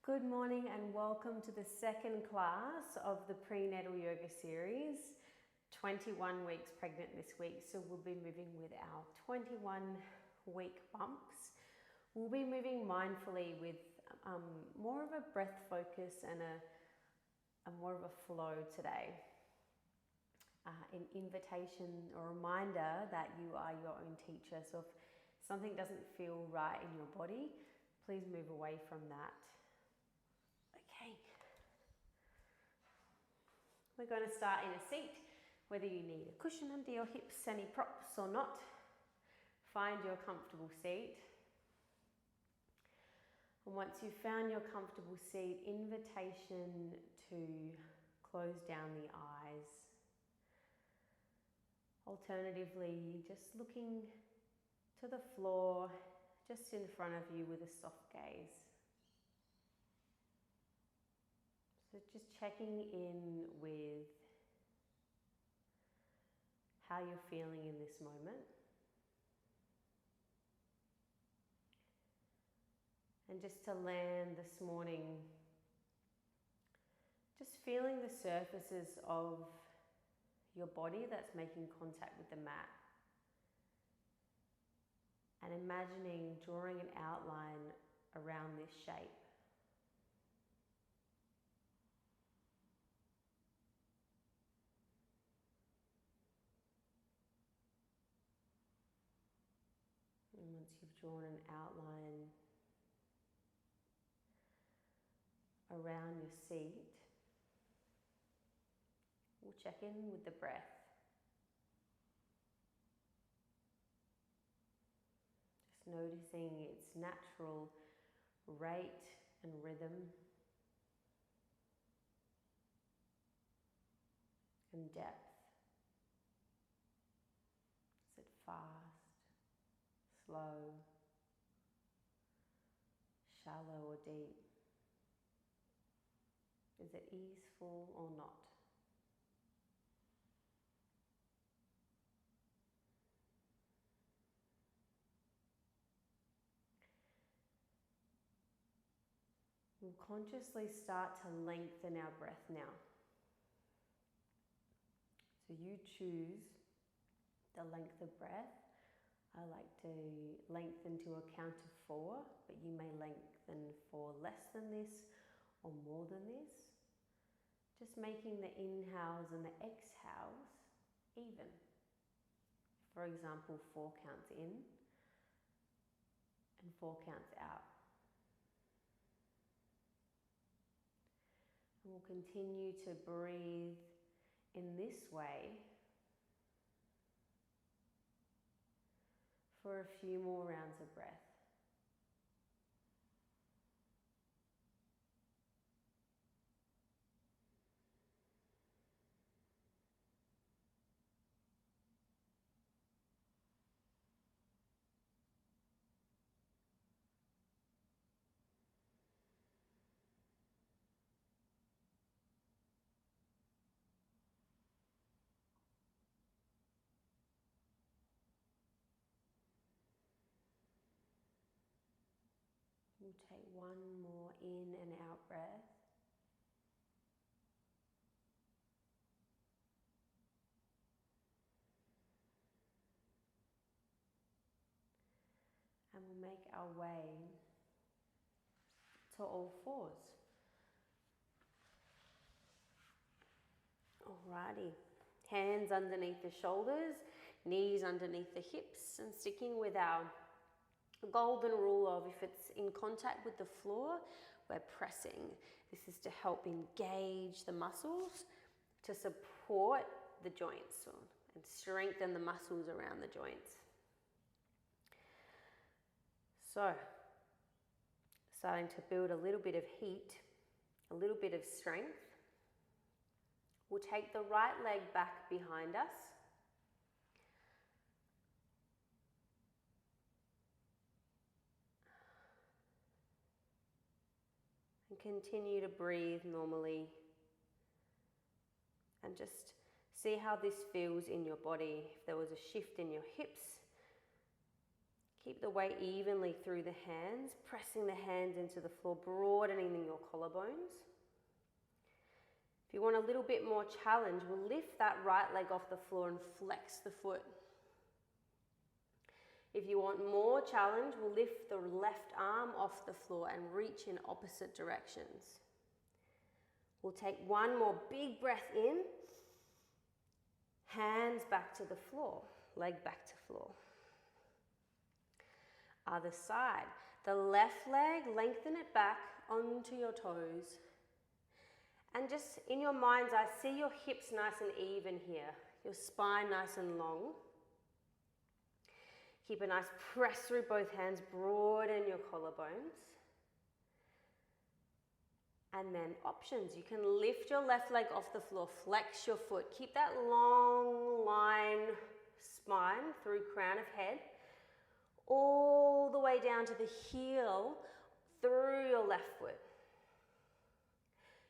Good morning and welcome to the second class of the Prenatal Yoga series. 21 weeks pregnant this week, so we'll be moving with our 21 week bumps. We'll be moving mindfully with more of a breath focus and a more of a flow today. An invitation or reminder that you are your own teacher. So if something doesn't feel right in your body, please move away from that. Okay, we're going to start in a seat, whether you need a cushion under your hips, any props or not. Find your comfortable seat. And once you've found your comfortable seat, invitation to close down the eyes. Alternatively, just looking to the floor just in front of you with a soft gaze. So just checking in with how you're feeling in this moment. And just to land this morning, just feeling the surfaces of your body that's making contact with the mat. And imagining drawing an outline around this shape. And once you've drawn an outline around your seat, we'll check in with the breath. Just noticing its natural rate and rhythm and depth. Is it fast? Slow, shallow or deep? Is it easeful or not? We'll consciously start to lengthen our breath now. So you choose the length of breath. I like to lengthen to a count of 4, but you may lengthen for less than this or more than this. Just making the inhales and the exhales even. For example, 4 counts in and 4 counts out. And we'll continue to breathe in this way for a few more rounds of breath. We'll take one more in and out breath. And we'll make our way to all fours. Alrighty, hands underneath the shoulders, knees underneath the hips, and sticking with our golden rule of if it's in contact with the floor, we're pressing. This is to help engage the muscles to support the joints and strengthen the muscles around the joints. So, starting to build a little bit of heat, a little bit of strength. We'll take the right leg back behind us. And continue to breathe normally. And just see how this feels in your body. If there was a shift in your hips, Keep the weight evenly through the hands, pressing the hands into the floor, broadening your collarbones. If you want a little bit more challenge, we'll lift that right leg off the floor and flex the foot. If you want more challenge, we'll lift the left arm off the floor and reach in opposite directions. We'll take one more big breath in, hands back to the floor, leg back to floor. Other side, the left leg, lengthen it back onto your toes. And just in your mind's eye, see your hips nice and even here, your spine nice and long. Keep a nice press through both hands, broaden your collarbones. And then options, you can lift your left leg off the floor, flex your foot. Keep that long line spine through crown of head, all the way down to the heel through your left foot.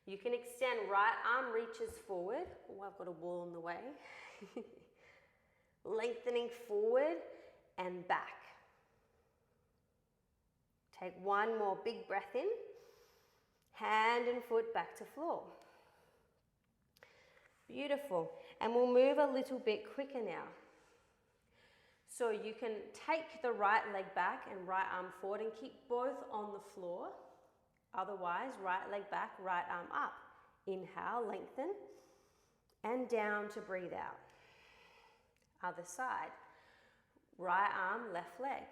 You can extend, right arm reaches forward. Oh, I've got a wall in the way. Lengthening forward and back. Take one more big breath in. Hand and foot back to floor. Beautiful. And we'll move a little bit quicker now. So you can take the right leg back and right arm forward and keep both on the floor. Otherwise, right leg back, right arm up. Inhale, lengthen, and down to breathe out. Other side. Right arm, left leg.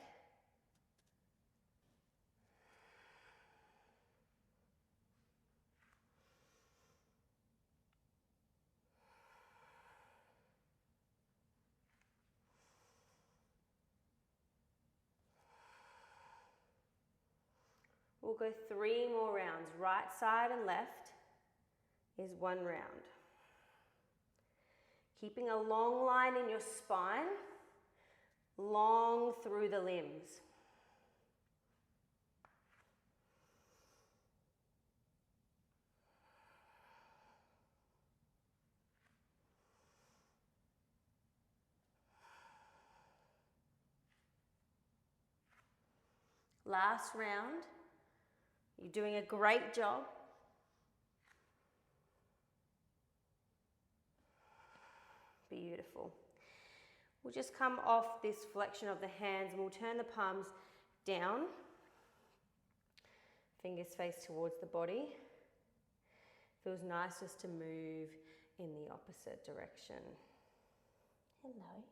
We'll go 3 more rounds. Right side and left is 1 round. Keeping a long line in your spine, long through the limbs. Last round. You're doing a great job. Beautiful. We'll just come off this flexion of the hands and we'll turn the palms down. Fingers face towards the body. Feels nice just to move in the opposite direction. Hello.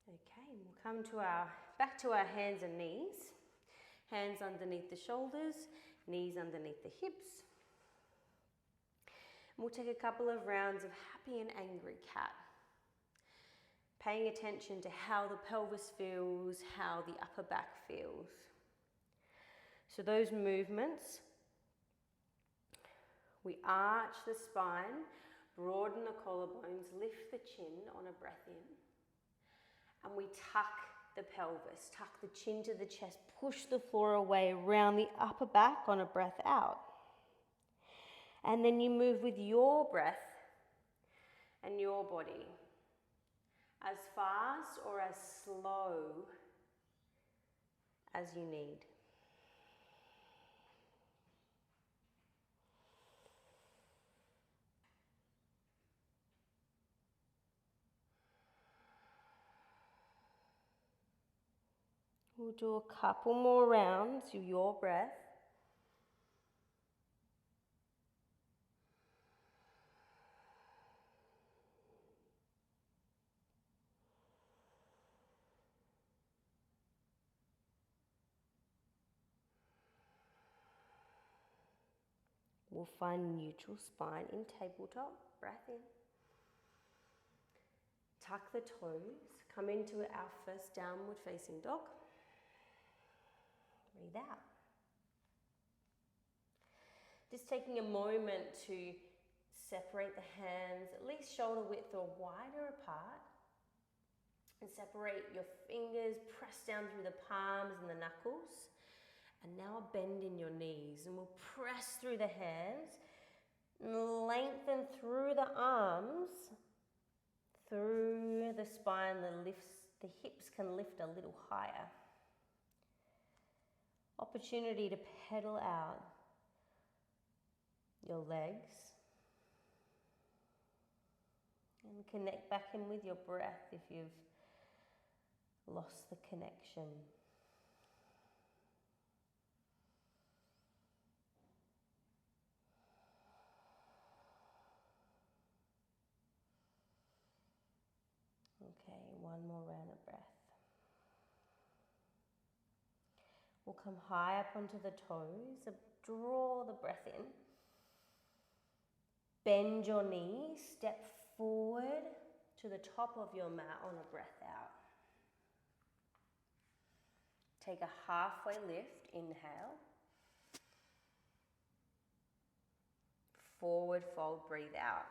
Okay, we'll come to back to our hands and knees. Hands underneath the shoulders, knees underneath the hips. And we'll take a couple of rounds of happy and angry cat. Paying attention to how the pelvis feels, how the upper back feels. So those movements, we arch the spine, broaden the collarbones, lift the chin on a breath in. And we tuck the pelvis, tuck the chin to the chest, push the floor away around the upper back on a breath out. And then you move with your breath and your body, as fast or as slow as you need. We'll do a couple more rounds with your breath. We'll find neutral spine in tabletop. Breath in. Tuck the toes. Come into our first downward facing dog. Breathe out. Just taking a moment to separate the hands at least shoulder width or wider apart. And separate your fingers, press down through the palms and the knuckles. And now a bend in your knees. And we'll press through the hands. Lengthen through the arms. Through the spine, the the hips can lift a little higher. Opportunity to pedal out your legs and connect back in with your breath if you've lost the connection. Okay, one more round of breath. We'll come high up onto the toes, draw the breath in. Bend your knees, step forward to the top of your mat on a breath out. Take a halfway lift, inhale. Forward fold, breathe out.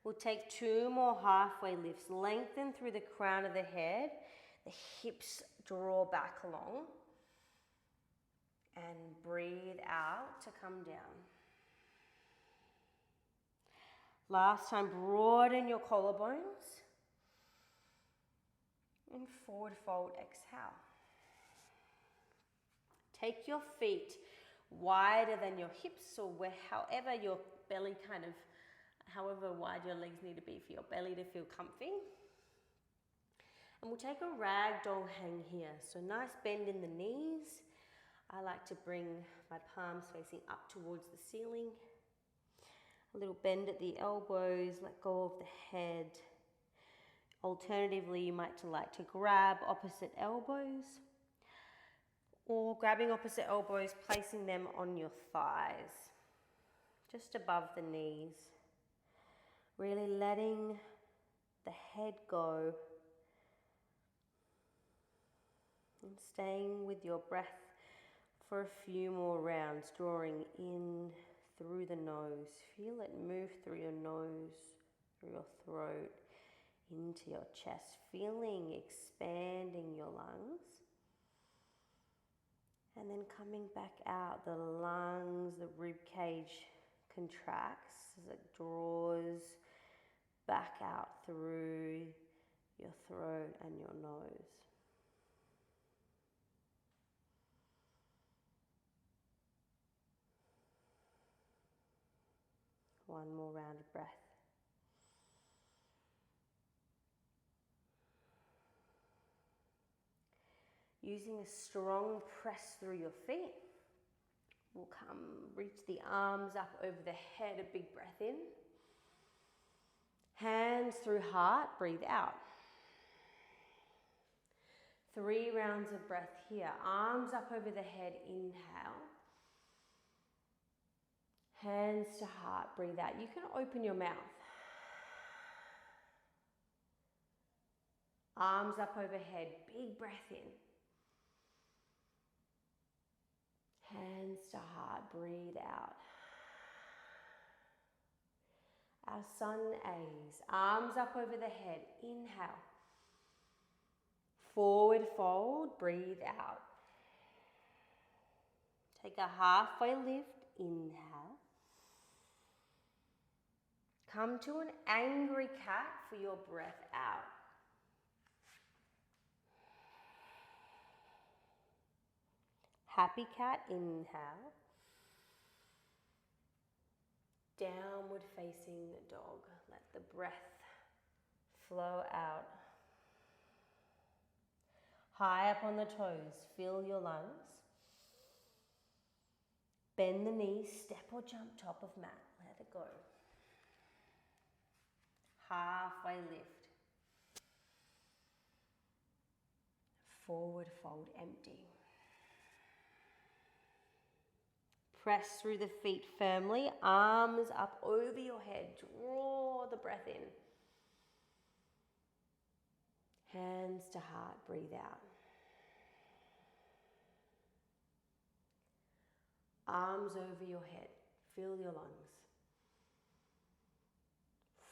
We'll take 2 more halfway lifts. Lengthen through the crown of the head. The hips draw back along. And breathe out to come down. Last time, broaden your collarbones. And forward fold, exhale. Take your feet wider than your hips, or however your belly however wide your legs need to be for your belly to feel comfy. And we'll take a ragdoll hang here. So nice bend in the knees. I like to bring my palms facing up towards the ceiling. A little bend at the elbows, let go of the head. Alternatively, you might like to grab opposite elbows, or grabbing opposite elbows, placing them on your thighs, just above the knees. Really letting the head go and staying with your breath for a few more rounds, drawing in through the nose. Feel it move through your nose, through your throat, into your chest, feeling expanding your lungs. And then coming back out, the lungs, the rib cage contracts as it draws back out through your throat and your nose. One more round of breath. Using a strong press through your feet, we'll reach the arms up over the head, a big breath in. Hands through heart, breathe out. 3 rounds of breath here. Arms up over the head, inhale. Hands to heart, breathe out. You can open your mouth. Arms up overhead, big breath in. Hands to heart, breathe out. Our sun A's, arms up over the head, inhale. Forward fold, breathe out. Take a halfway lift, inhale. Come to an angry cat for your breath out. Happy cat, inhale. Downward facing dog. Let the breath flow out. High up on the toes, feel your lungs. Bend the knees, step or jump top of mat. Let it go. Halfway lift. Forward fold, empty. Press through the feet firmly, arms up over your head. Draw the breath in. Hands to heart, breathe out. Arms over your head, fill your lungs.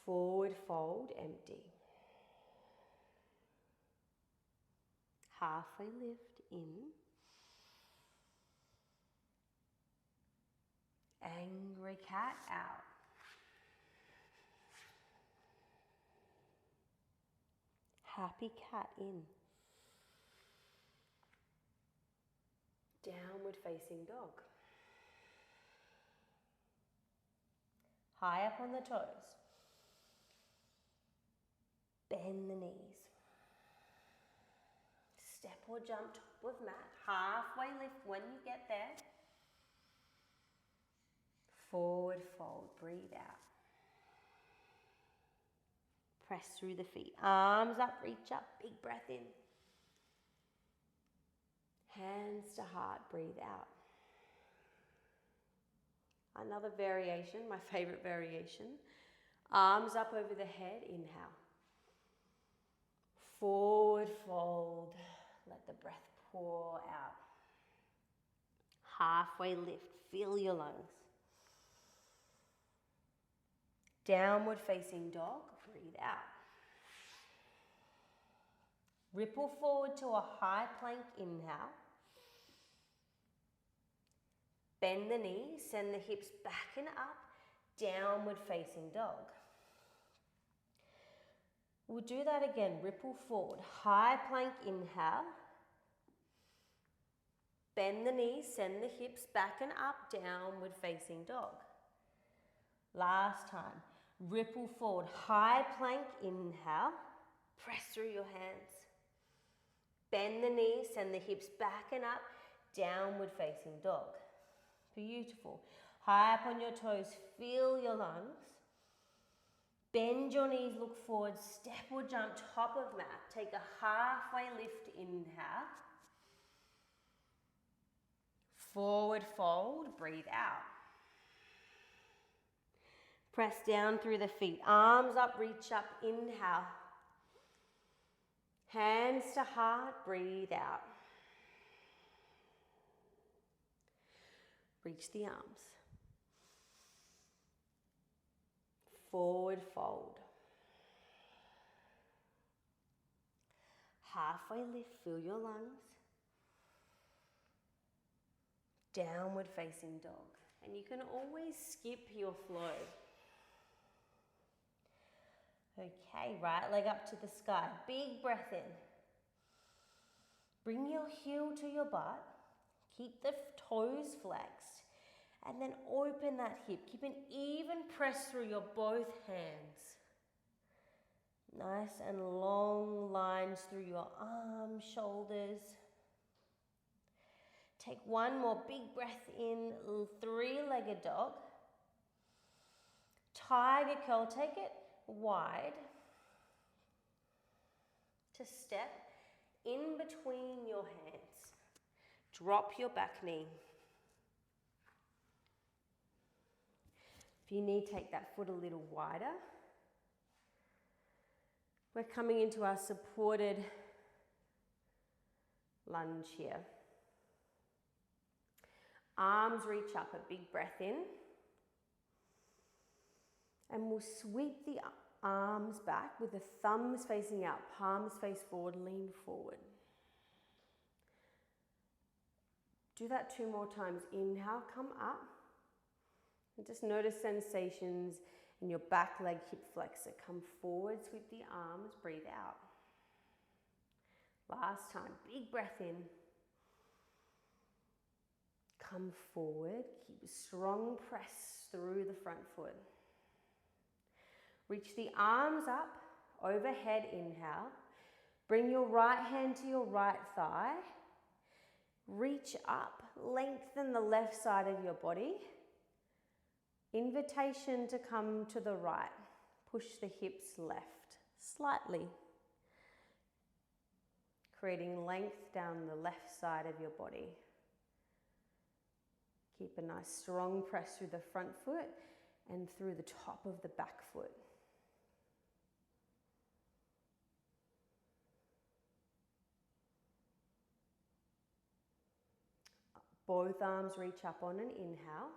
Forward fold, empty. Halfway lift in. Angry cat out. Happy cat in. Downward facing dog. High up on the toes. Bend the knees. Step or jump top of mat. Halfway lift when you get there. Forward fold. Breathe out. Press through the feet. Arms up, reach up. Big breath in. Hands to heart. Breathe out. Another variation, my favorite variation. Arms up over the head. Inhale. Forward fold. Let the breath pour out. Halfway lift. Feel your lungs. Downward facing dog. Breathe out. Ripple forward to a high plank. Inhale. Bend the knees, send the hips back and up, downward facing dog. We'll do that again, ripple forward, high plank, inhale. Bend the knees, send the hips back and up, downward facing dog. Last time, ripple forward, high plank, inhale. Press through your hands. Bend the knees, send the hips back and up, downward facing dog. Beautiful. High up on your toes, feel your lungs. Bend your knees, look forward, step or jump, top of mat. Take a halfway lift, inhale. Forward fold, breathe out. Press down through the feet, arms up, reach up, inhale. Hands to heart, breathe out. Reach the arms. Forward fold. Halfway lift, feel your lungs. Downward facing dog. And you can always skip your flow. Okay, right leg up to the sky. Big breath in. Bring your heel to your butt. Keep the toes flexed. And then open that hip. Keep an even press through your both hands. Nice and long lines through your arms, shoulders. Take one more big breath in, three-legged dog. Tiger curl, take it wide. To step in between your hands. Drop your back knee. If you need, take that foot a little wider. We're coming into our supported lunge here. Arms reach up, a big breath in. And we'll sweep the arms back with the thumbs facing out, palms face forward, lean forward. Do that 2 more times. Inhale, come up. And just notice sensations in your back leg hip flexor. Come forward, sweep the arms, breathe out. Last time, big breath in. Come forward, keep a strong press through the front foot. Reach the arms up, overhead, inhale. Bring your right hand to your right thigh. Reach up, lengthen the left side of your body. Invitation to come to the right. Push the hips left, slightly. Creating length down the left side of your body. Keep a nice strong press through the front foot and through the top of the back foot. Both arms reach up on an inhale.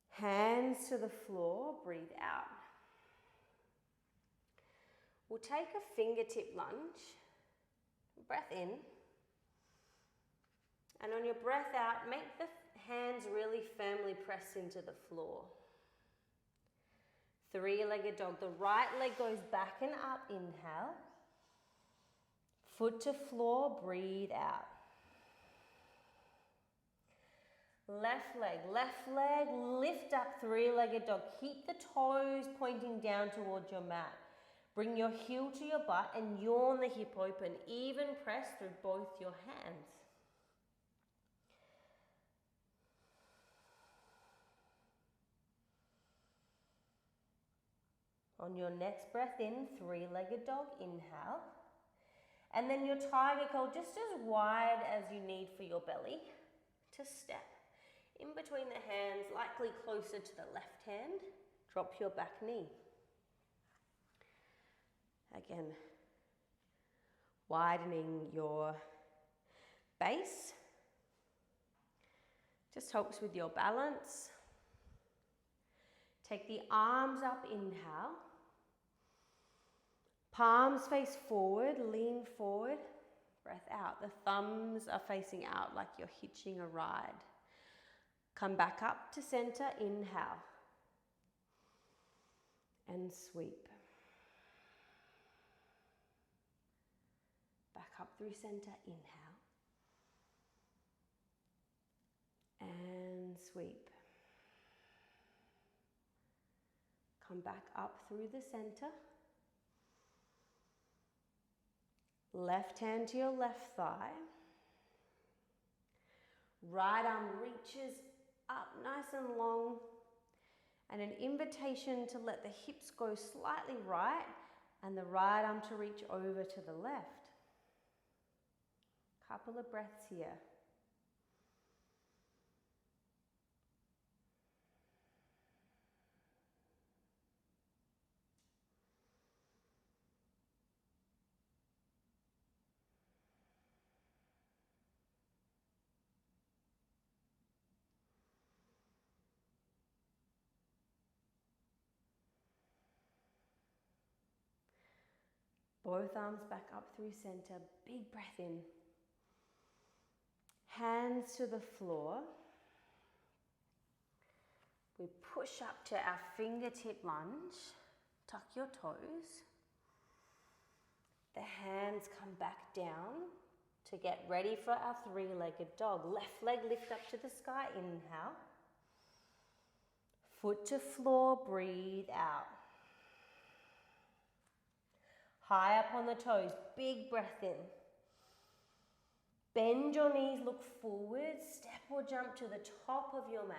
Hands to the floor, breathe out. We'll take a fingertip lunge. Breath in. And on your breath out, make the hands really firmly press into the floor. Three-legged dog. The right leg goes back and up, inhale. Foot to floor, breathe out. Left leg, lift up, three-legged dog. Keep the toes pointing down towards your mat. Bring your heel to your butt and yawn the hip open. Even press through both your hands. On your next breath in, three-legged dog, inhale. And then your tiger curl just as wide as you need for your belly to step. In between the hands, likely closer to the left hand, drop your back knee. Again, widening your base. Just helps with your balance. Take the arms up, inhale. Palms face forward, lean forward, breath out. The thumbs are facing out like you're hitching a ride. Come back up to center, inhale. And sweep. Back up through center, inhale. And sweep. Come back up through the center. Left hand to your left thigh. Right arm reaches up nice and long. And an invitation to let the hips go slightly right and the right arm to reach over to the left. Couple of breaths here. Both arms back up through center. Big breath in. Hands to the floor. We push up to our fingertip lunge. Tuck your toes. The hands come back down to get ready for our three-legged dog. Left leg lift up to the sky. Inhale. Foot to floor. Breathe out. High up on the toes, big breath in. Bend your knees, look forward, step or jump to the top of your mat.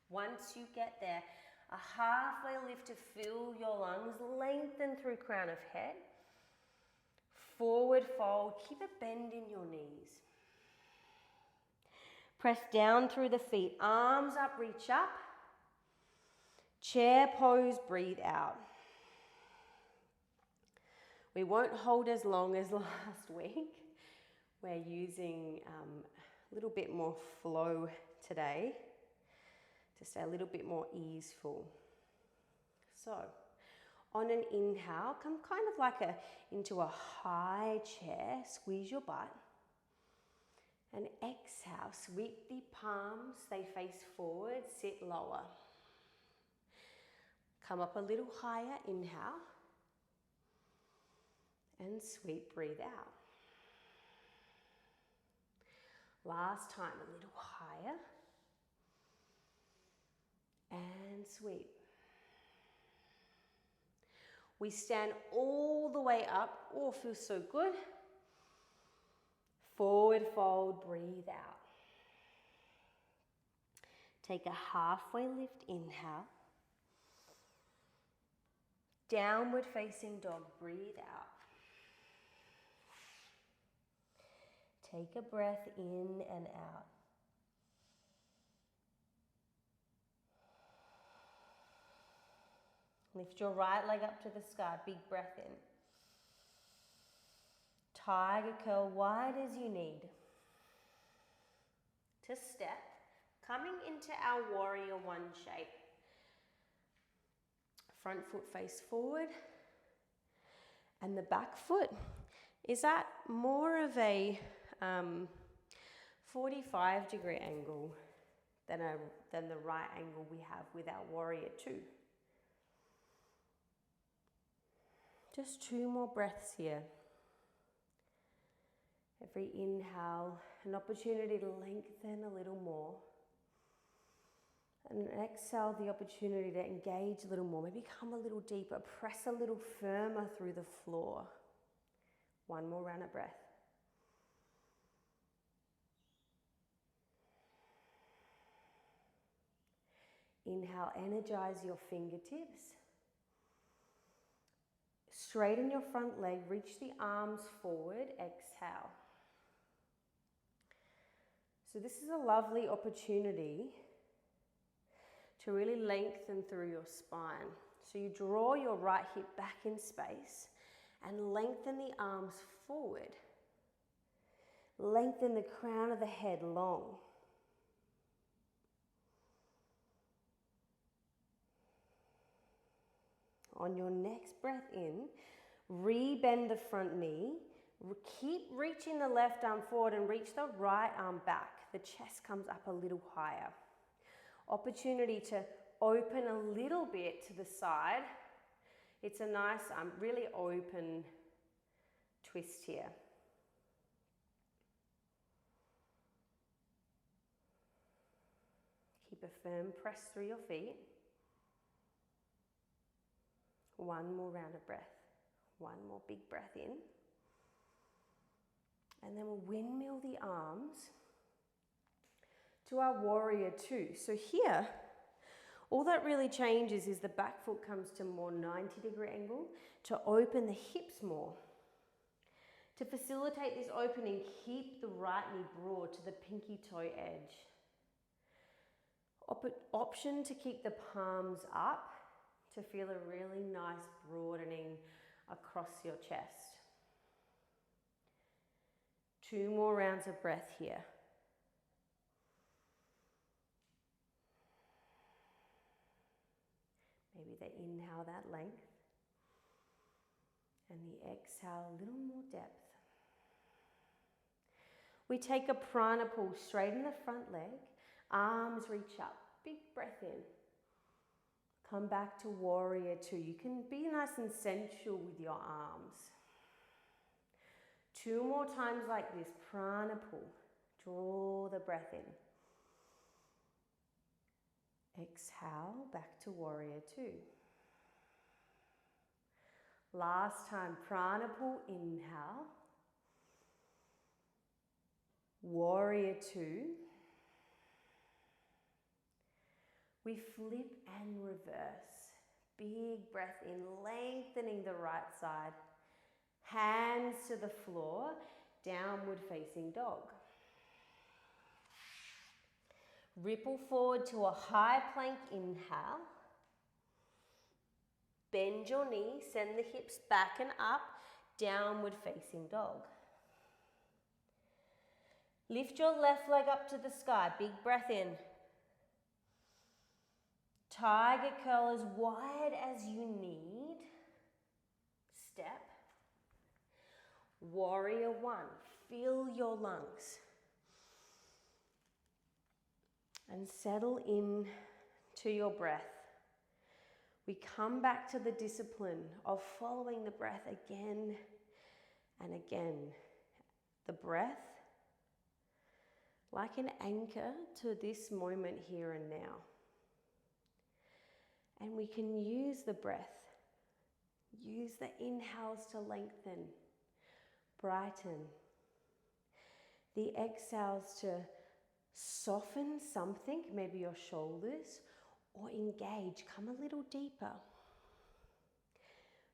Once you get there, a halfway lift to fill your lungs, lengthen through crown of head. Forward fold, keep a bend in your knees. Press down through the feet, arms up, reach up. Chair pose, breathe out. We won't hold as long as last week. We're using a little bit more flow today to stay a little bit more easeful. So, on an inhale, come kind of like into a high chair, squeeze your butt. And exhale, sweep the palms, they face forward, sit lower. Come up a little higher, inhale. And sweep, breathe out. Last time, a little higher. And sweep. We stand all the way up. Oh, feels so good. Forward fold, breathe out. Take a halfway lift, inhale. Downward facing dog, breathe out. Take a breath in and out. Lift your right leg up to the sky, big breath in. Tiger curl wide as you need. To step, coming into our warrior one shape. Front foot face forward. And the back foot is at more of a 45-degree angle than the right angle we have with our warrior two. Just 2 more breaths here. Every inhale, an opportunity to lengthen a little more. And exhale, the opportunity to engage a little more, maybe come a little deeper, press a little firmer through the floor. 1 more round of breath. Inhale, energize your fingertips. Straighten your front leg, reach the arms forward, exhale. So this is a lovely opportunity to really lengthen through your spine. So you draw your right hip back in space and lengthen the arms forward. Lengthen the crown of the head long. On your next breath in, re-bend the front knee. Keep reaching the left arm forward and reach the right arm back. The chest comes up a little higher. Opportunity to open a little bit to the side. It's a nice, really open twist here. Keep a firm press through your feet. 1 more round of breath. 1 more big breath in. And then we'll windmill the arms to our warrior 2. So here, all that really changes is the back foot comes to more 90-degree angle to open the hips more. To facilitate this opening, keep the right knee broad to the pinky toe edge. Option to keep the palms up to feel a really nice broadening across your chest. 2 more rounds of breath here. Maybe the inhale, that length, and the exhale, a little more depth. We take a Prenatal, straighten the front leg, arms reach up, big breath in. Come back to warrior 2. You can be nice and sensual with your arms. 2 more times like this, Prenatal. Draw the breath in. Exhale, back to warrior 2. Last time, Prenatal, inhale. Warrior 2. We flip and reverse. Big breath in, lengthening the right side. Hands to the floor, downward facing dog. Ripple forward to a high plank inhale. Bend your knee, send the hips back and up, downward facing dog. Lift your left leg up to the sky, big breath in. Tiger curl as wide as you need. Step. Warrior 1, fill your lungs. And settle in to your breath. We come back to the discipline of following the breath again and again. The breath, like an anchor to this moment here and now. And we can use the breath, use the inhales to lengthen, brighten. The exhales to soften something, maybe your shoulders, or engage, come a little deeper.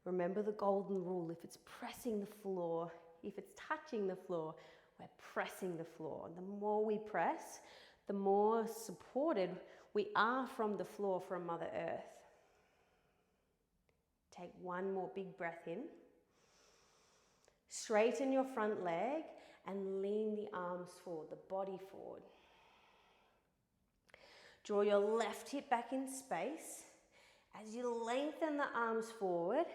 Remember the golden rule, if it's pressing the floor, if it's touching the floor, we're pressing the floor. And the more we press, the more supported we are from the floor, from Mother Earth. Take 1 more big breath in. Straighten your front leg and lean the arms forward, the body forward. Draw your left hip back in space. As you lengthen the arms forward,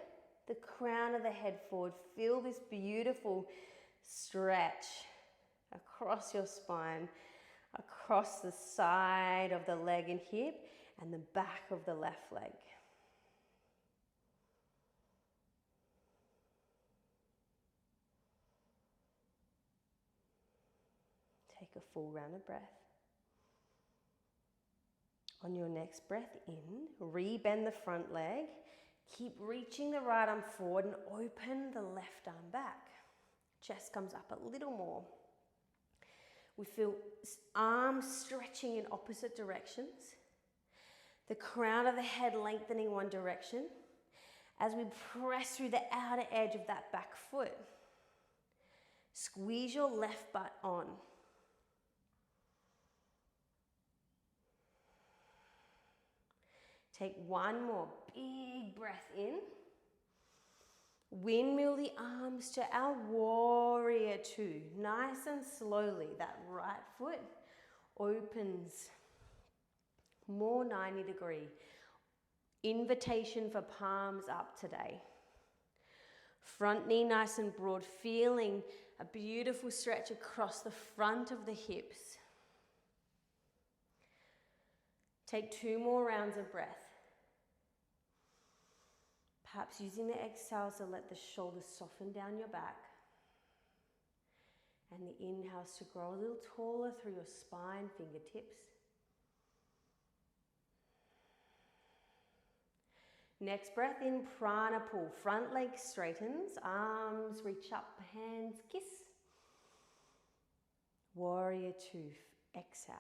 the crown of the head forward, feel this beautiful stretch across your spine, across the side of the leg and hip, and the back of the left leg. a full round of breath. On your next breath in, re-bend the front leg. Keep reaching the right arm forward and open the left arm back. Chest comes up a little more. We feel arms stretching in opposite directions. The crown of the head lengthening one direction as we press through the outer edge of that back foot. Squeeze your left butt on. Take one more big breath in. Windmill the arms to our warrior two. Nice and slowly, that right foot opens. More 90-degree. Invitation for palms up today. Front knee nice and broad, feeling a beautiful stretch across the front of the hips. Take 2 more rounds of breath. Perhaps using the exhale to let the shoulders soften down your back. And the inhales to grow a little taller through your spine, fingertips. Next breath in, prana pull. Front leg straightens, arms reach up, hands kiss. Warrior two, exhale.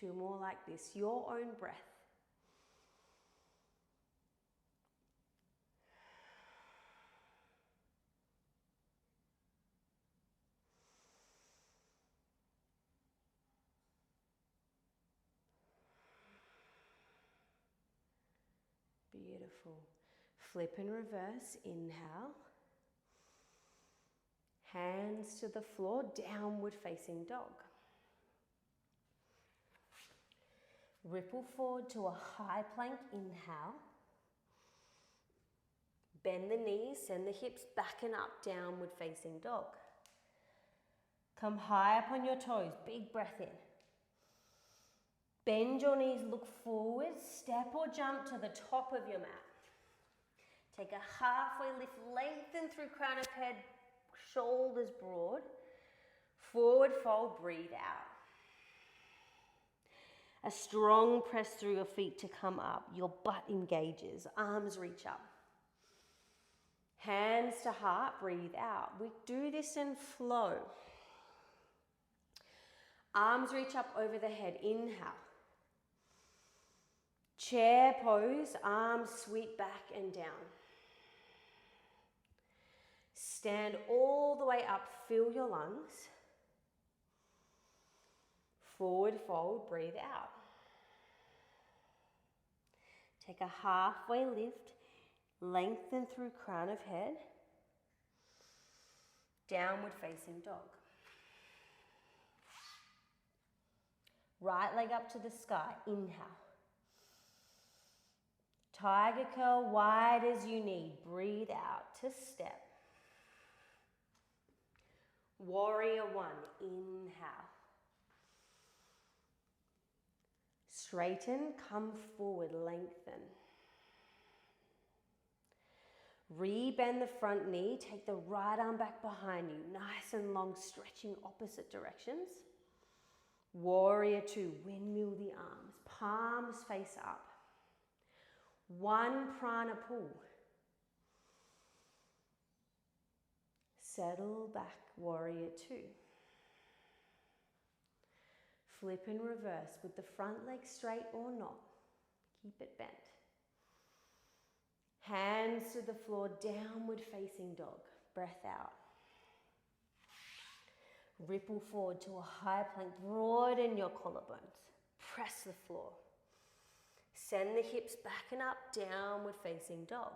2 more like this, your own breath. Beautiful. Flip and reverse, inhale. Hands to the floor, downward facing dog. Ripple forward to a high plank, inhale. Bend the knees, send the hips back and up, downward facing dog. Come high up on your toes, big breath in. Bend your knees, look forward, step or jump to the top of your mat. Take a halfway lift, lengthen through crown of head, shoulders broad. Forward fold, breathe out. A strong press through your feet to come up. Your butt engages, arms reach up. Hands to heart, breathe out. We do this in flow. Arms reach up over the head, inhale. Chair pose, arms sweep back and down. Stand all the way up, fill your lungs. Forward fold, breathe out. Take a halfway lift, lengthen through crown of head. Downward facing dog. Right leg up to the sky, inhale. Tiger curl, wide as you need. Breathe out to step. Warrior one, inhale. Straighten, come forward, lengthen. Re-bend the front knee, take the right arm back behind you. Nice and long, stretching opposite directions. Warrior two, windmill the arms. Palms face up. 1 prana pull. Settle back, warrior two. Flip and reverse with the front leg straight or not. Keep it bent. Hands to the floor, downward facing dog. Breath out. Ripple forward to a high plank, broaden your collarbones. Press the floor. Send the hips back and up, downward facing dog.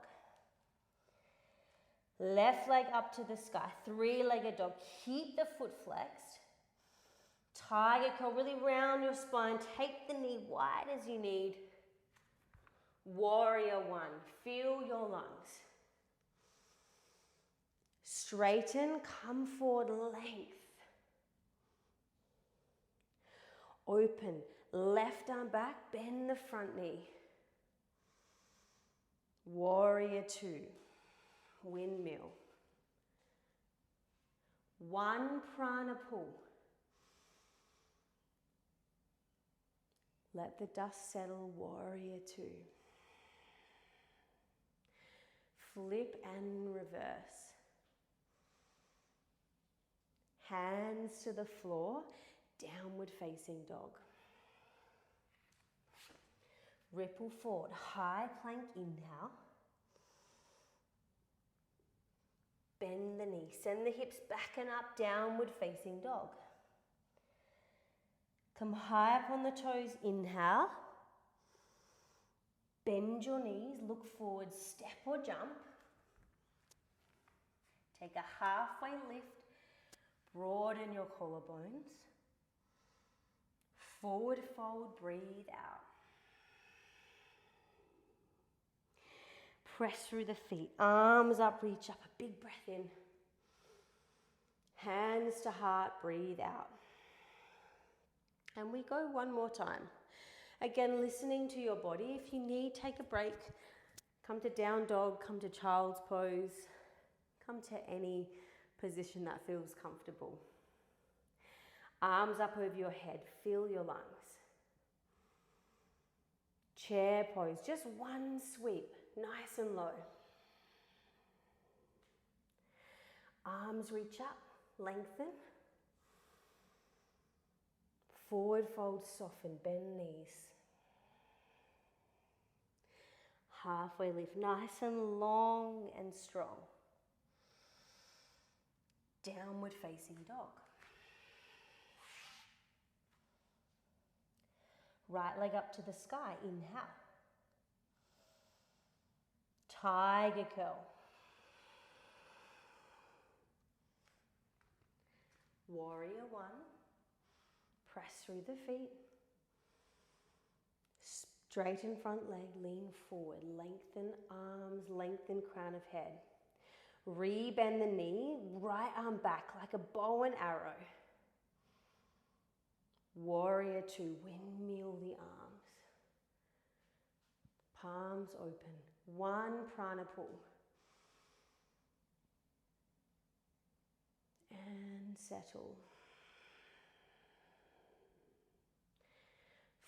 Left leg up to the sky, 3-legged dog. Keep the foot flexed. Tiger curl, really round your spine. Take the knee wide as you need. Warrior one, feel your lungs. Straighten, come forward, length. Open, left arm back, bend the front knee. Warrior two, windmill. 1 prana pull. Let the dust settle, warrior 2. Flip and reverse. Hands to the floor, downward facing dog. Ripple forward, high plank, inhale. Bend the knee, send the hips back and up, downward facing dog. Come high up on the toes, inhale. Bend your knees, look forward, step or jump. Take a halfway lift, broaden your collarbones. Forward fold, breathe out. Press through the feet, arms up, reach up, a big breath in. Hands to heart, breathe out. And we go one more time. Again, listening to your body. If you need, take a break. Come to down dog, come to child's pose. Come to any position that feels comfortable. Arms up over your head, feel your lungs. Chair pose, just one sweep, nice and low. Arms reach up, lengthen. Forward fold, soften, bend knees. Halfway lift, nice and long and strong. Downward facing dog. Right leg up to the sky, inhale. Tiger curl. Warrior 1. Press through the feet. Straighten front leg, lean forward. Lengthen arms, lengthen crown of head. Rebend the knee, right arm back like a bow and arrow. Warrior 2, windmill the arms. Palms open. 1 prana pull. And settle.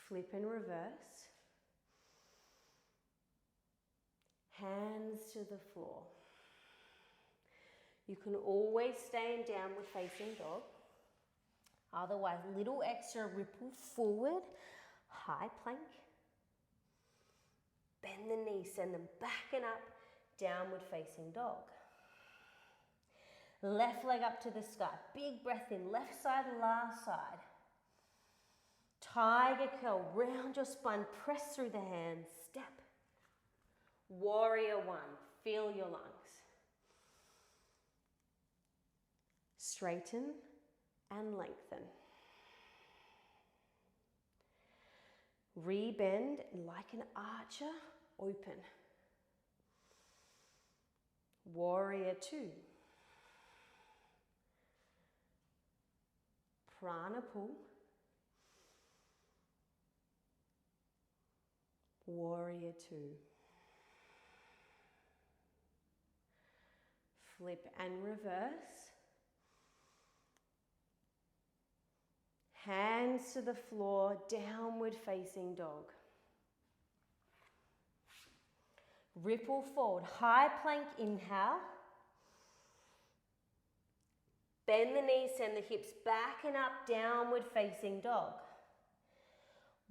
Flip and reverse. Hands to the floor. You can always stay in downward facing dog. Otherwise, little extra ripple forward, high plank. Bend the knees, send them back and up, downward facing dog. Left leg up to the sky, big breath in, left side, last side. Tiger curl, round your spine, press through the hands, step. Warrior 1, feel your lungs. Straighten and lengthen. Rebend like an archer, open. Warrior 2. Prana pull. Warrior 2. Flip and reverse. Hands to the floor, downward facing dog. Ripple forward, high plank, inhale. Bend the knees, send the hips back and up, downward facing dog.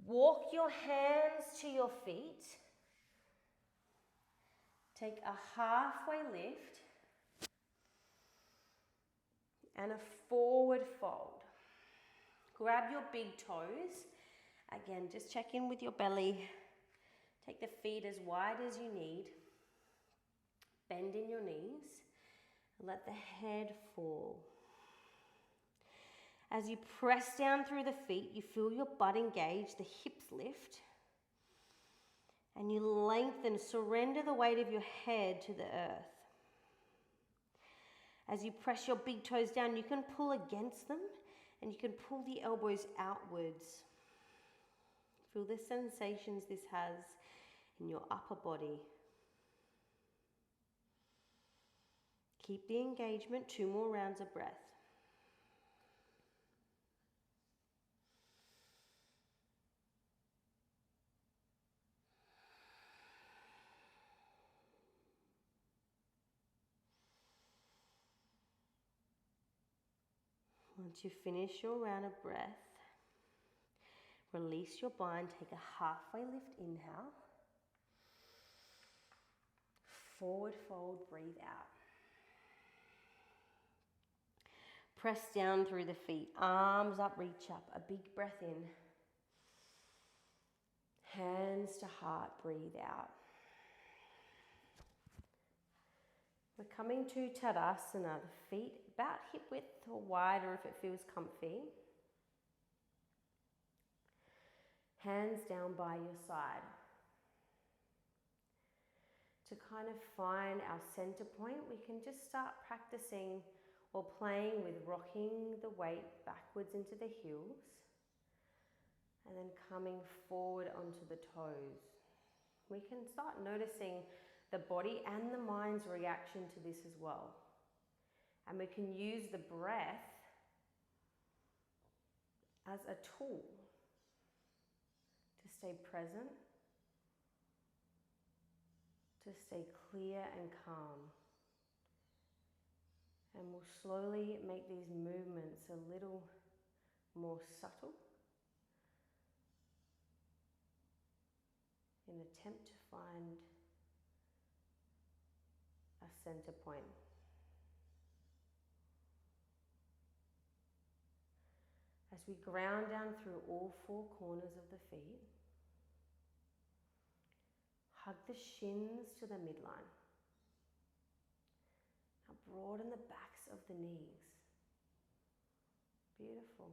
Walk your hands to your feet. Take a halfway lift and a forward fold. Grab your big toes. Again, just check in with your belly. Take the feet as wide as you need. Bend in your knees. Let the head fall. As you press down through the feet, you feel your butt engage, the hips lift. And you lengthen, surrender the weight of your head to the earth. As you press your big toes down, you can pull against them. And you can pull the elbows outwards. Feel the sensations this has in your upper body. Keep the engagement, 2 more rounds of breath. Once you finish your round of breath, release your bind, take a halfway lift inhale. Forward fold, breathe out. Press down through the feet, arms up, reach up, a big breath in. Hands to heart, breathe out. We're coming to Tadasana, the feet about hip width or wider if it feels comfy. Hands down by your side. To kind of find our center point, we can just start practicing or playing with rocking the weight backwards into the heels and then coming forward onto the toes. We can start noticing the body and the mind's reaction to this as well. And we can use the breath as a tool to stay present, to stay clear and calm. And we'll slowly make these movements a little more subtle in an attempt to find a center point. As we ground down through all four corners of the feet, hug the shins to the midline. Now broaden the backs of the knees. Beautiful.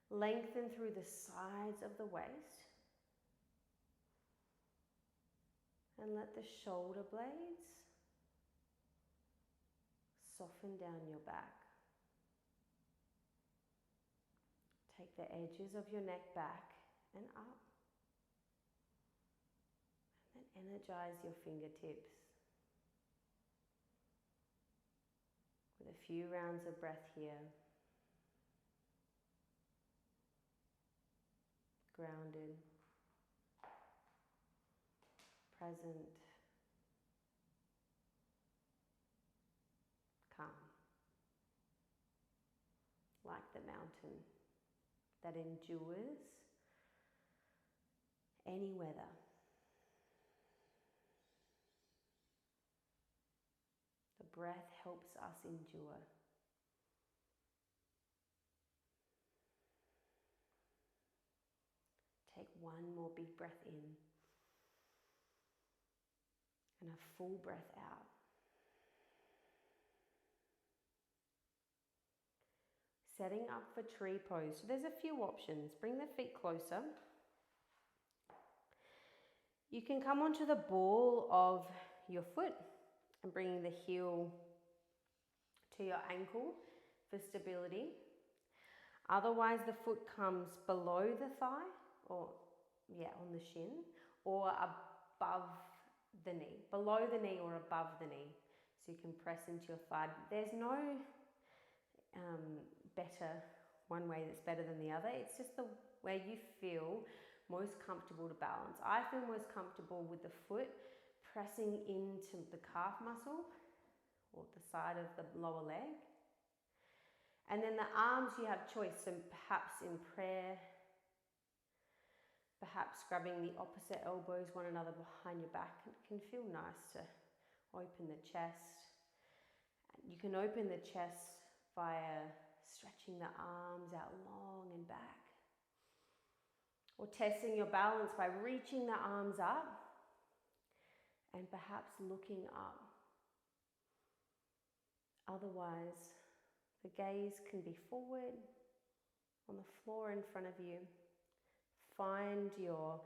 Lengthen through the sides of the waist. And let the shoulder blades soften down your back. Take the edges of your neck back and up. And then energize your fingertips. With a few rounds of breath here. Grounded. Present. Calm. Like the mountain that endures any weather. The breath helps us endure. Take one more big breath in and a full breath out. Setting up for tree pose. So there's a few options. Bring the feet closer. You can come onto the ball of your foot and bringing the heel to your ankle for stability. Otherwise, the foot comes below the thigh, or on the shin, or above the knee, below the knee or above the knee. So you can press into your thigh. There's no better one way that's better than the other. It's just the way you feel most comfortable to balance. I feel most comfortable with the foot pressing into the calf muscle or the side of the lower leg. And then the arms, you have choice. So perhaps in prayer, perhaps grabbing the opposite elbows one another behind your back. It can feel nice to open the chest. You can open the chest via stretching the arms out long and back. Or testing your balance by reaching the arms up and perhaps looking up. Otherwise, the gaze can be forward on the floor in front of you. Find your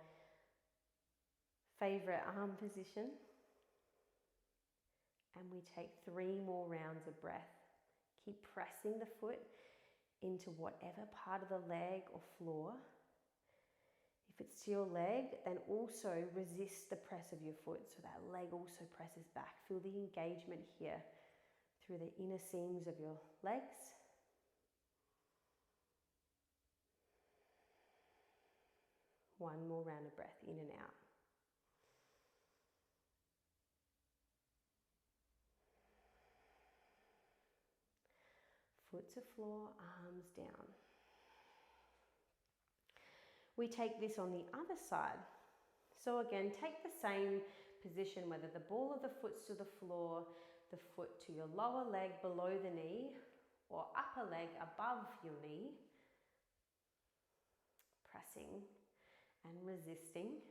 favorite arm position. And we take 3 more rounds of breath. Keep pressing the foot into whatever part of the leg or floor. If it's to your leg, then also resist the press of your foot so that leg also presses back. Feel the engagement here through the inner seams of your legs. One more round of breath in and out. Foot to floor, arms down. We take this on the other side. So again, take the same position, whether the ball of the foot's to the floor, the foot to your lower leg below the knee, or upper leg above your knee. Pressing and resisting,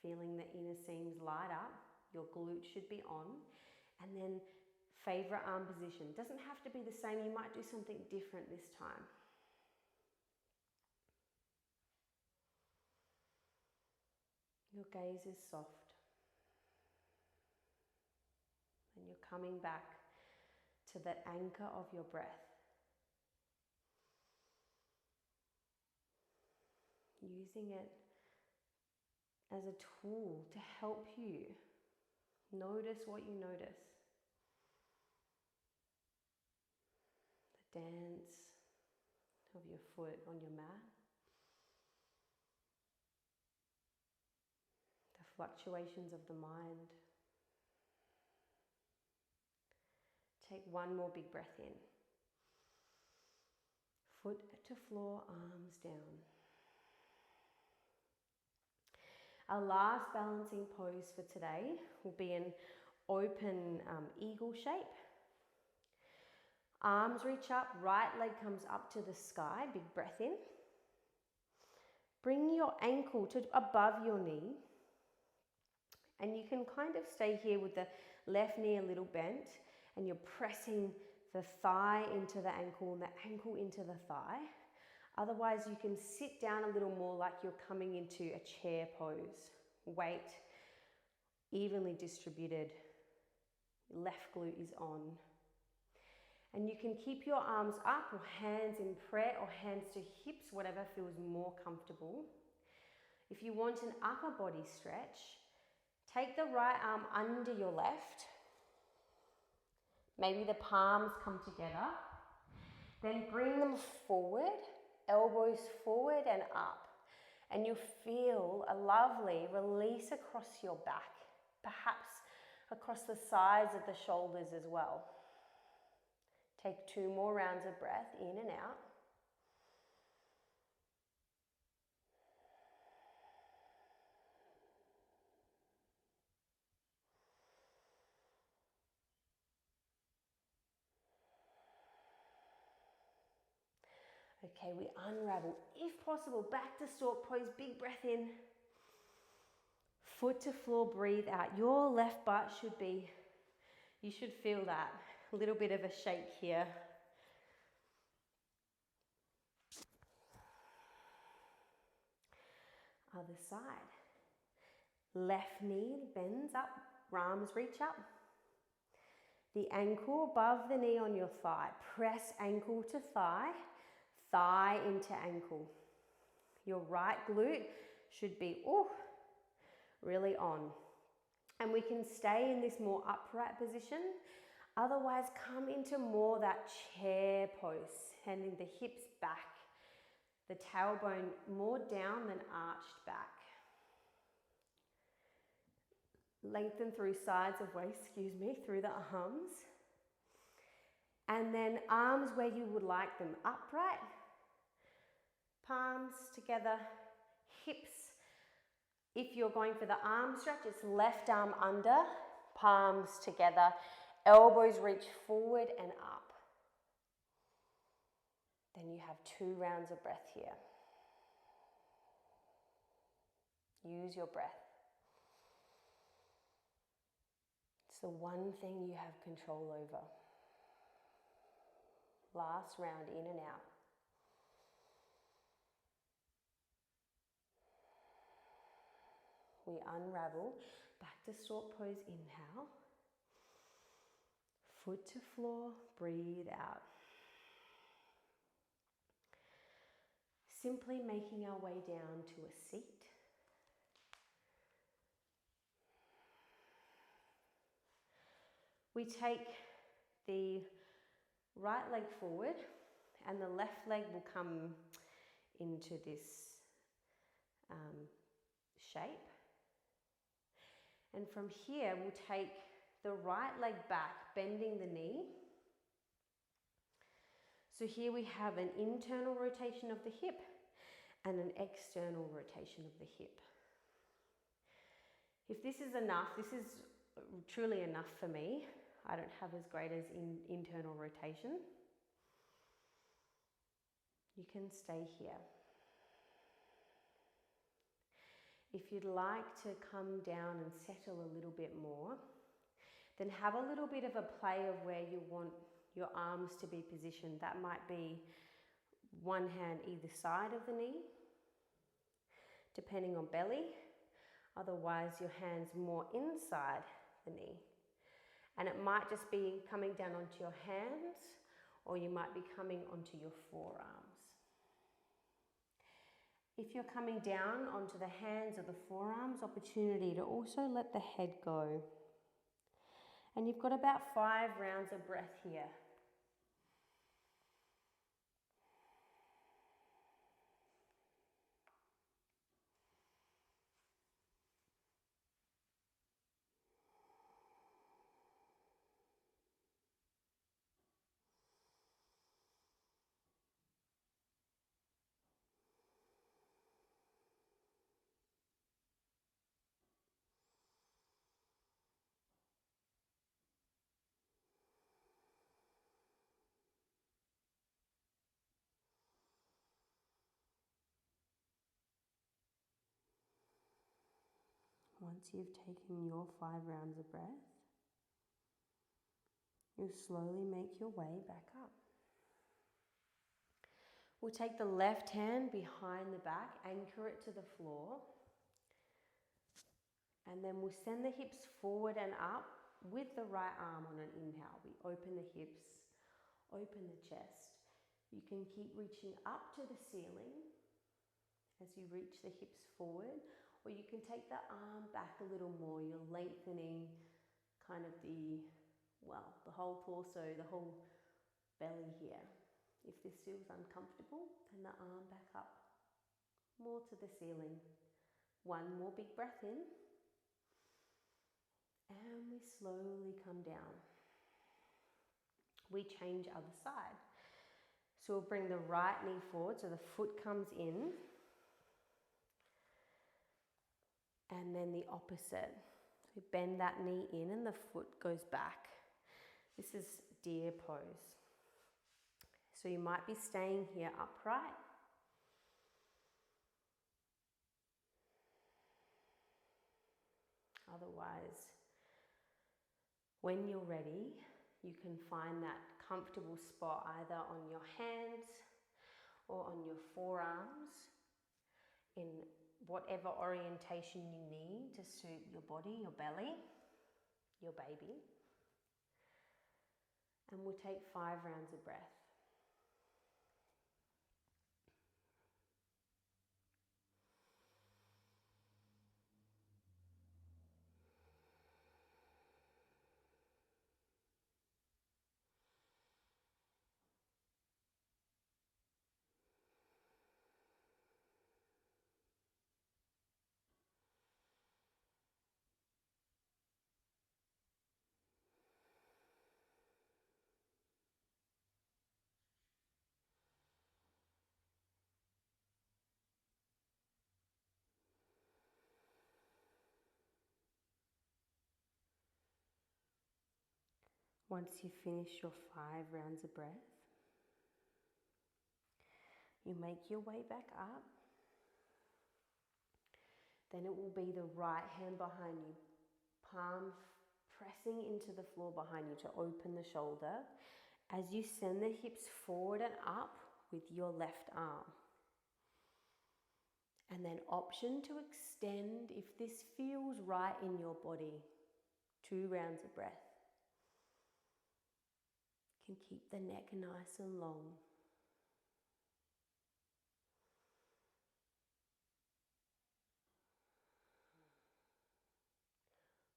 feeling the inner seams light up, your glute should be on, and then favorite arm position. Doesn't have to be the same, you might do something different this time. Your gaze is soft, and you're coming back to that anchor of your breath. Using it as a tool to help you notice what you notice. The dance of your foot on your mat. The fluctuations of the mind. Take one more big breath in. Foot to floor, arms down. Our last balancing pose for today will be an open eagle shape. Arms reach up, right leg comes up to the sky, big breath in. Bring your ankle to above your knee, and you can kind of stay here with the left knee a little bent, and you're pressing the thigh into the ankle and the ankle into the thigh. Otherwise, you can sit down a little more like you're coming into a chair pose. Weight evenly distributed. Left glute is on. And you can keep your arms up or hands in prayer or hands to hips, whatever feels more comfortable. If you want an upper body stretch, take the right arm under your left. Maybe the palms come together. Then bring them forward, elbows forward and up. And you feel a lovely release across your back, perhaps across the sides of the shoulders as well. Take 2 more rounds of breath in and out. Okay, we unravel. If possible, back to stork pose, big breath in. Foot to floor, breathe out. Your left butt should be, you should feel that. A little bit of a shake here. Other side. Left knee bends up, arms reach up. The ankle above the knee on your thigh. Press ankle to thigh, thigh into ankle. Your right glute should be really on. And we can stay in this more upright position. Otherwise, come into more that chair pose, handing the hips back, the tailbone more down than arched back. Lengthen through sides of waist, through the arms. And then arms where you would like them, upright, palms together, hips. If you're going for the arm stretch, it's left arm under, palms together, elbows reach forward and up. Then you have 2 rounds of breath here. Use your breath. It's the one thing you have control over. Last round, in and out. We unravel, back to stork pose, inhale. Foot to floor, breathe out. Simply making our way down to a seat. We take the right leg forward and the left leg will come into this shape. And from here, we'll take the right leg back, bending the knee. So here we have an internal rotation of the hip and an external rotation of the hip. If this is enough, this is truly enough for me. I don't have as great as internal rotation. You can stay here. If you'd like to come down and settle a little bit more, then have a little bit of a play of where you want your arms to be positioned. That might be one hand either side of the knee, depending on belly. Otherwise, your hands more inside the knee. And it might just be coming down onto your hands, or you might be coming onto your forearms. If you're coming down onto the hands or the forearms, opportunity to also let the head go. And you've got about 5 rounds of breath here. Once you've taken your 5 rounds of breath, you'll slowly make your way back up. We'll take the left hand behind the back, anchor it to the floor, and then we'll send the hips forward and up with the right arm on an inhale. We open the hips, open the chest. You can keep reaching up to the ceiling as you reach the hips forward, or you can take the arm back a little more. You're lengthening kind of the whole torso, the whole belly here. If this feels uncomfortable, then the arm back up more to the ceiling. One more big breath in. And we slowly come down. We change other side. So we'll bring the right knee forward so the foot comes in. And then the opposite. We bend that knee in and the foot goes back. This is deer pose. So you might be staying here upright. Otherwise, when you're ready, you can find that comfortable spot either on your hands or on your forearms in whatever orientation you need to suit your body, your belly, your baby. And we'll take 5 rounds of breath. Once you finish your 5 rounds of breath, you make your way back up. Then it will be the right hand behind you, palm pressing into the floor behind you to open the shoulder as you send the hips forward and up with your left arm. And then option to extend if this feels right in your body. 2 rounds of breath. You can keep the neck nice and long.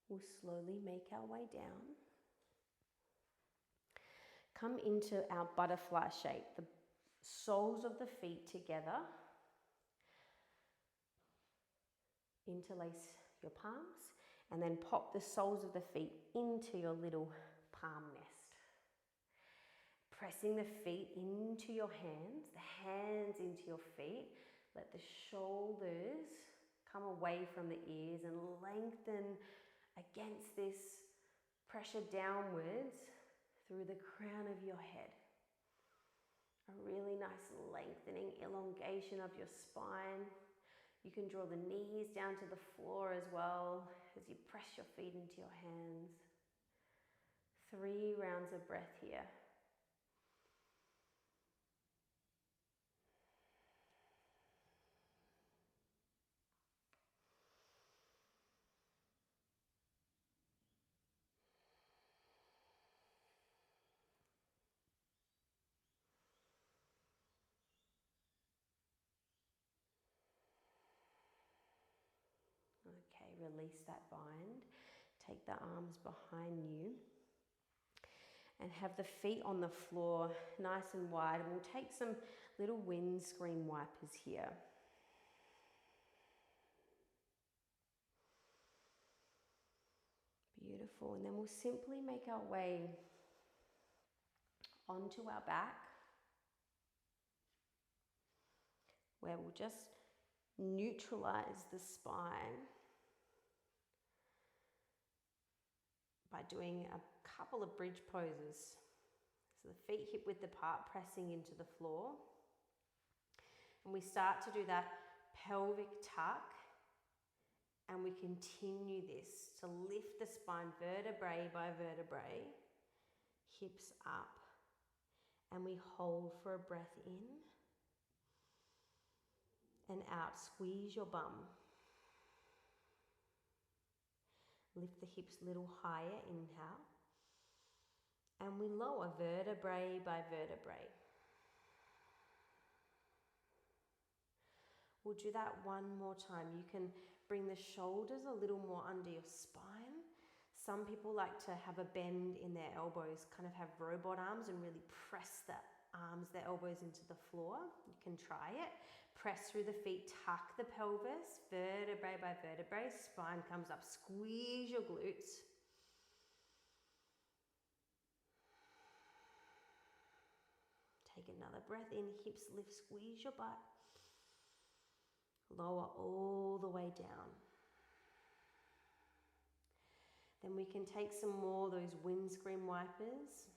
We'll slowly make our way down. Come into our butterfly shape. The soles of the feet together. Interlace your palms and then pop the soles of the feet into your little palm nest. Pressing the feet into your hands, the hands into your feet. Let the shoulders come away from the ears and lengthen against this pressure downwards through the crown of your head. A really nice lengthening, elongation of your spine. You can draw the knees down to the floor as well as you press your feet into your hands. 3 rounds of breath here. Okay, release that bind. Take the arms behind you and have the feet on the floor nice and wide. And we'll take some little windscreen wipers here. Beautiful. And then we'll simply make our way onto our back, where we'll just neutralize the spine by doing a couple of bridge poses. So the feet hip width apart, pressing into the floor. And we start to do that pelvic tuck, and we continue this to lift the spine vertebrae by vertebrae, hips up, and we hold for a breath in and out. Squeeze your bum. Lift the hips a little higher, inhale. And we lower vertebrae by vertebrae. We'll do that one more time. You can bring the shoulders a little more under your spine. Some people like to have a bend in their elbows, kind of have robot arms and really press the arms, the elbows into the floor. You can try it. Press through the feet, tuck the pelvis, vertebrae by vertebrae, spine comes up, squeeze your glutes. Take another breath in, hips lift, squeeze your butt. Lower all the way down. Then we can take some more of those windscreen wipers.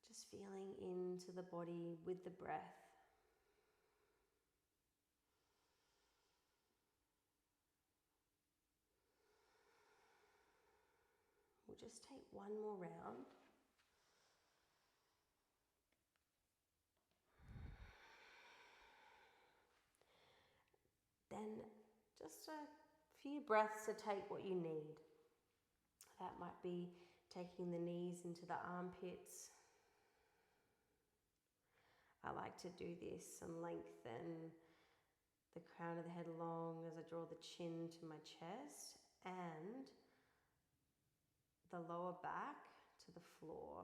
Just feeling into the body with the breath. We'll just take one more round. Then just a few breaths to take what you need. That might be taking the knees into the armpits. I like to do this and lengthen the crown of the head long as I draw the chin to my chest and the lower back to the floor.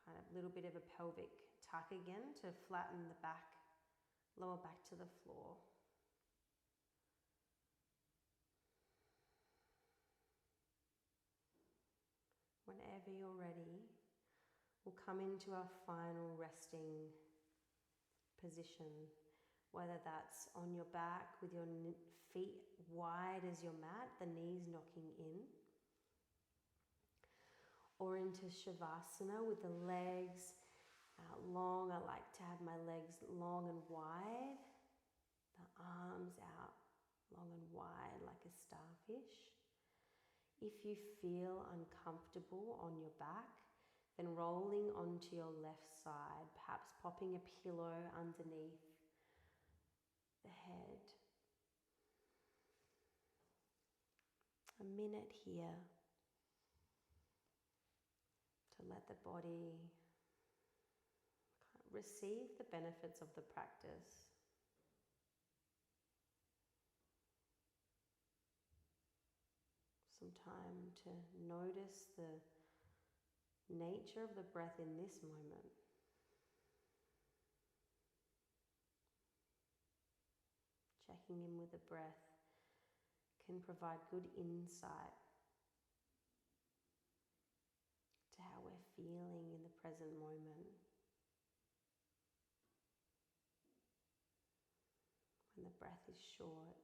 Kind of a little bit of a pelvic tuck again to flatten the back, lower back to the floor. Whenever you're ready, we'll come into our final resting position, whether that's on your back with your feet wide as your mat, the knees knocking in, or into Shavasana with the legs out long. I like to have my legs long and wide, the arms out long and wide like a starfish. If you feel uncomfortable on your back, then rolling onto your left side, perhaps popping a pillow underneath the head. A minute here to let the body receive the benefits of the practice. Some time to notice the nature of the breath in this moment. Checking in with the breath can provide good insight feeling in the present moment. When the breath is short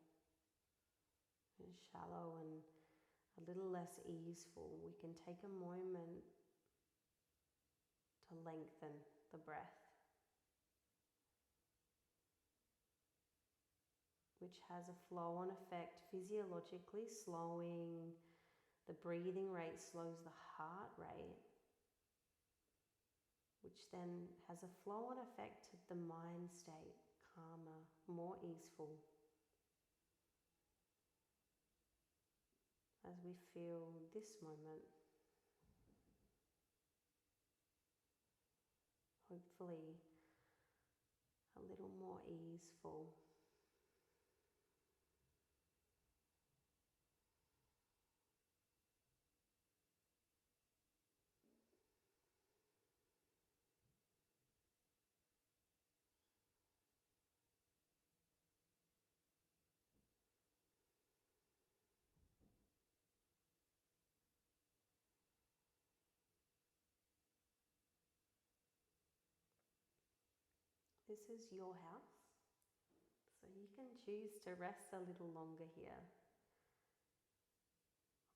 and shallow and a little less easeful, we can take a moment to lengthen the breath, which has a flow-on effect physiologically. Slowing the breathing rate slows the heart rate, which then has a flow-on effect to the mind state, calmer, more easeful. As we feel this moment, hopefully a little more easeful. This is your house, so you can choose to rest a little longer here.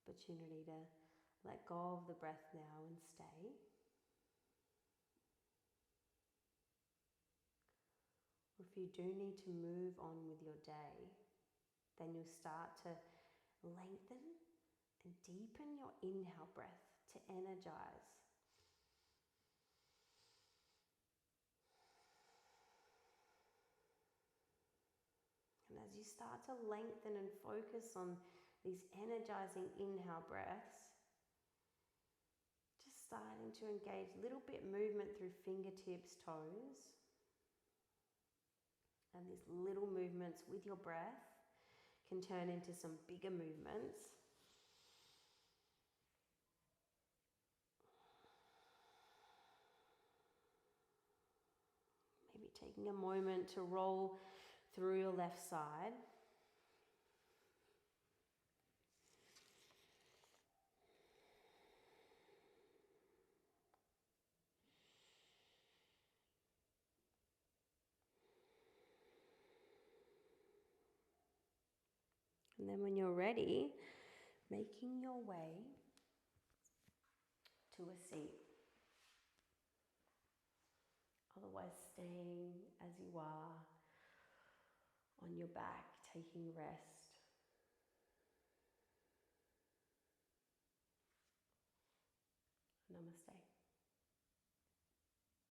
Opportunity to let go of the breath now and stay. If you do need to move on with your day, then you'll start to lengthen and deepen your inhale breath to energize. And as you start to lengthen and focus on these energizing inhale breaths, just starting to engage a little bit movement through fingertips, toes. And these little movements with your breath can turn into some bigger movements. Maybe taking a moment to roll through your left side. And then when you're ready, making your way to a seat. Otherwise, staying as you are on your back, taking rest. Namaste.